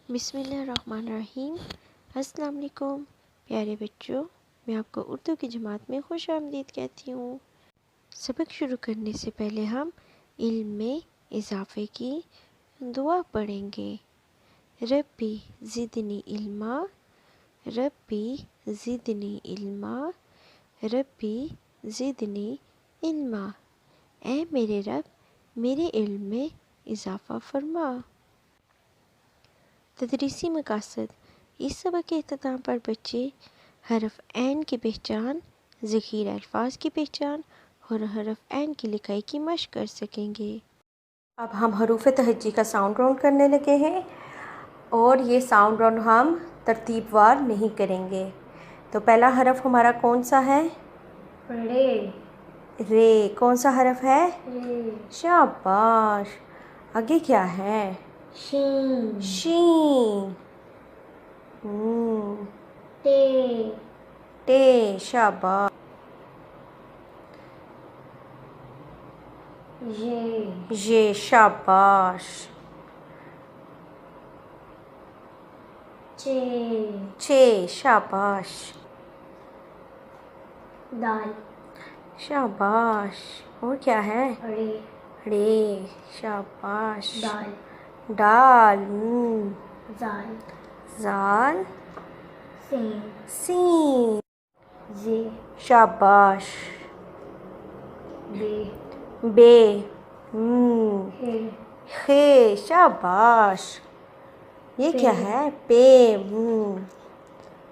बिस्मिल्लाहिर्रहमानिर्रहीम। अस्सलाम वालेकुम प्यारे बच्चों, मैं आपको उर्दू की जमात में खुश आमदीद कहती हूँ। सबक शुरू करने से पहले हम इल्म में इजाफ़े की दुआ पढ़ेंगे। रब्बी ज़िदनी इल्मा, रब्बी ज़िदनी इल्मा, रब्बी ज़िदनी इल्मा। ऐ मेरे रब, मेरे इल्म में इजाफ़ा फरमा। तदरीसी मकासद। इस सबक के अख्ताम पर बच्चे हरफ ऐन की पहचान, ज़ख़ीरा अल्फाज की पहचान और हरफ ऐन की लिखाई की मशक़ कर सकेंगे। अब हम हरूफ तहज्जी का साउंड राउंड करने लगे हैं और ये साउंड राउंड हम तरतीबवार नहीं करेंगे। तो पहला हरफ हमारा कौन सा है? रे। रे। कौन सा हरफ है? रे। शाबाश। आगे क्या है? शीन। शीन। टे। टे। शाबाश। ये। शाबाश। चे। छे। शाबाश। दाल। शाबाश। और क्या है? रे। रे। शाबाश। दाल। डाल। जाल। जाल। सीन। सीन। जे। शाबाश। बे। बे। हे। खे। शाबाश। ये पे। क्या है? पे।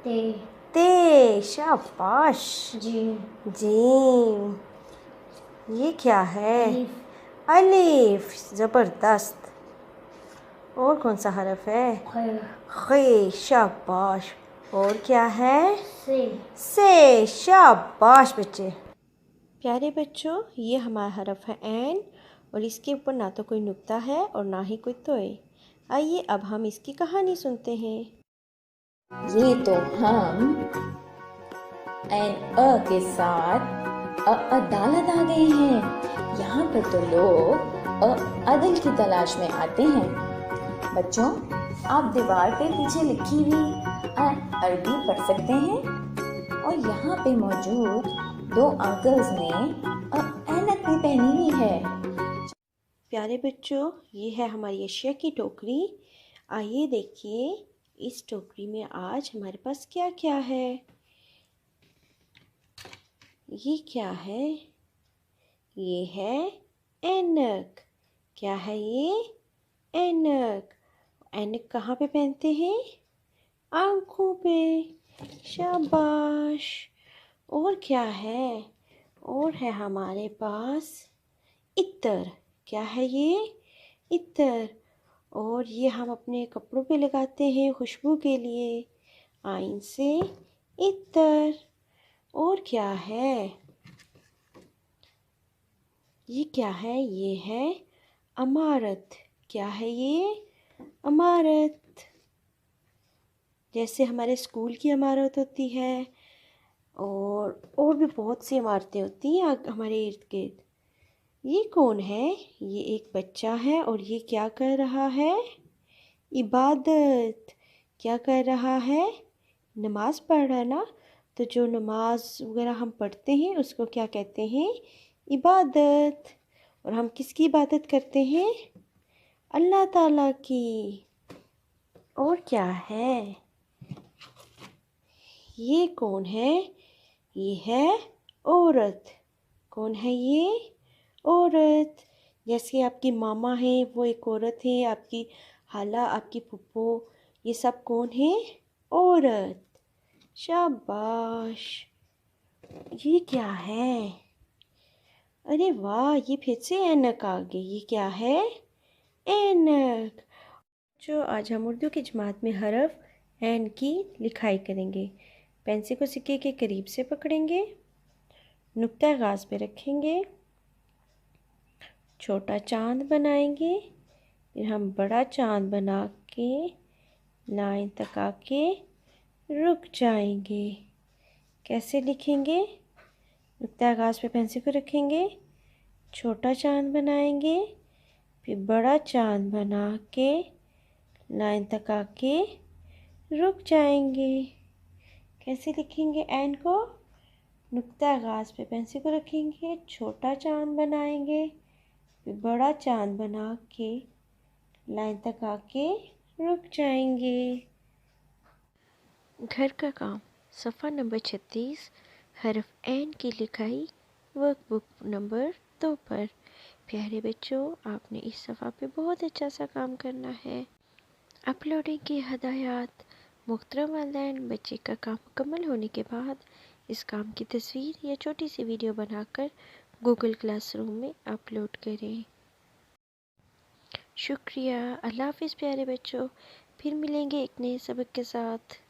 ते। ते। शाबाश। जीम। जीम। ये क्या है? अलिफ। अलिफ। ज़बरदस्त। और कौन सा हरफ है? खे। खे। शाबाश। और क्या है? से। से। शाबाश बच्चे। प्यारे बच्चों, ये हमारा हरफ है ऐन और इसके ऊपर ना तो कोई नुक्ता है और ना ही कोई तोय। आइए अब हम इसकी कहानी सुनते हैं। ये तो हम एन अ के साथ अदालत आ गए हैं। यहाँ पर तो लोग अदल की तलाश में आते हैं। बच्चों, आप दीवार पे पीछे लिखी हुई अरबी पढ़ सकते हैं और यहाँ पे मौजूद दो अंकल्स ने ऐनक भी पहनी हुई है। प्यारे बच्चों, ये है हमारी एशिया की टोकरी। आइए देखिए इस टोकरी में आज हमारे पास क्या क्या है। ये क्या है? ये है ऐनक। क्या है ये? ऐनक। ऐनक कहाँ पे पहनते हैं? आँखों पे। शाबाश। और क्या है? और है हमारे पास इत्र। क्या है ये? इत्र। और ये हम अपने कपड़ों पे लगाते हैं खुशबू के लिए। आइन से इत्र। और क्या है? ये क्या है? ये है अमारत। क्या है ये? अमारत। जैसे हमारे स्कूल की इमारत होती है और भी बहुत सी इमारतें होती हैं हमारे इर्द गिर्द। ये कौन है? ये एक बच्चा है और ये क्या कर रहा है? इबादत। क्या कर रहा है? नमाज़ पढ़ रहा है ना। तो जो नमाज वगैरह हम पढ़ते हैं उसको क्या कहते हैं? इबादत। और हम किसकी इबादत करते हैं? अल्लाह ताला की। और क्या है? ये कौन है? ये है औरत। कौन है ये? औरत। जैसे आपकी मामा है वो एक औरत है, आपकी खाला, आपकी फुप्पो, ये सब कौन है? औरत। शाबाश। ये क्या है? अरे वाह, ये फिर से ऐनक आ गई। ये क्या है? ऐनक। जो आज हम उर्दू की जमात में हरफ ऐन की लिखाई करेंगे। पेंसिल को सिक्के के करीब से पकड़ेंगे, नुक्ता गाज पे रखेंगे, छोटा चांद बनाएंगे, फिर हम बड़ा चांद बना के लाइन तक आके रुक जाएंगे। कैसे लिखेंगे? नुक्ता गाज पे पेंसिल को रखेंगे, छोटा चांद बनाएंगे, फिर बड़ा चांद बना के लाइन तक आके रुक जाएंगे। कैसे लिखेंगे एन को? नुक्ता आगाज पे पेंसिल को रखेंगे, छोटा चांद बनाएंगे, फिर बड़ा चांद बना के लाइन तक आके रुक जाएंगे। घर का काम सफ़ा नंबर 36 हरफ एन की लिखाई वर्कबुक नंबर 2 पर। प्यारे बच्चों, आपने इस सफ़ा पे बहुत अच्छा सा काम करना है। अपलोडिंग की हदायत। मोहतरम वालिदैन, बच्चे का काम मुकम्मल होने के बाद इस काम की तस्वीर या छोटी सी वीडियो बनाकर गूगल क्लासरूम में अपलोड करें। शुक्रिया। अल्लाह हाफ़िज़ प्यारे बच्चों। फिर मिलेंगे एक नए सबक के साथ।